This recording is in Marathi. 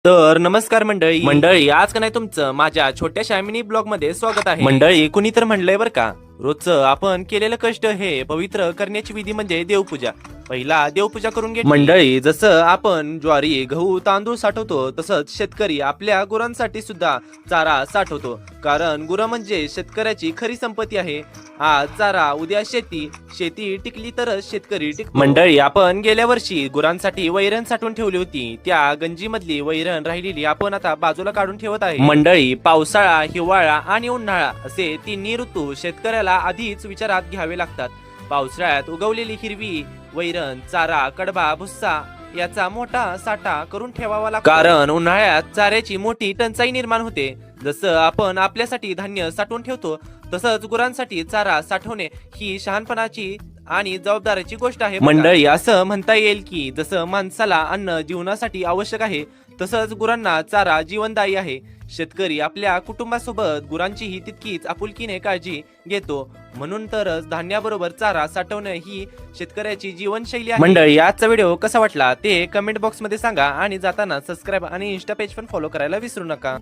तर नमस्कार मंडळी आज का नाही तुमचं माझ्या छोट्याशा मिनी ब्लॉग मध्ये स्वागत आहे। मंडळी कुणी तर म्हणलंय बरं का, रोजचं आपण केलेलं कष्ट हे पवित्र करण्याची विधी म्हणजे देवपूजा। पहिला देवपूजा करून घे मंडळी। जसं आपण ज्वारी गहू तांदूळ साठवतो तसंच शेतकरी आपल्या गुरांसाठी सुद्धा चारा साठवतो, कारण गुरं म्हणजे शेतकऱ्याची खरी संपत्ती आहे। आज चारा उद्या शेती, शेती टिकली तरच शेतकरी टिकतो। मंडळी आपण गेल्या वर्षी गुरांसाठी वैरण साठवून ठेवली होती, त्या गंजी मधली वैरण राहिलेली आपण आता बाजूला काढून ठेवत आहे। मंडळी पावसाळा, हिवाळा आणि उन्हाळा असे तिन्ही ऋतू शेतकऱ्याला आधीच विचारात घ्यावे लागतात। पावसाळ्यात उगवलेली हिरवी वैरण, चारा, कडबा, भुस्सा याचा मोठा साठा करून ठेवावा लागतो, कारण उन्हाळ्यात चाऱ्याची मोठी टंचाई निर्माण होते। जसं आपण आपल्यासाठी धान्य साठवून ठेवतो तसंच गुरांसाठी चारा साठवणे ही शहाणपणाची आणि जबाबदारीची गोष्ट आहे। मंडळी असं म्हणता येईल की जसं माणसाला अन्न जीवनासाठी आवश्यक आहे तसंच गुरांना चारा जीवनदायी आहे। शेतकरी आपल्या कुटुंबासोबत गुरांचीही तितकीच आपुलकीने काळजी घेतो, म्हणून तरच धान्याबरोबर चारा साठवणं ही शेतकऱ्याची जीवनशैली आहे। मंडळी आजचा व्हिडिओ कसा वाटला ते कमेंट बॉक्स मध्ये सांगा, आणि जाताना सबस्क्राईब आणि इंस्टा पेज पण फॉलो करायला विसरू नका।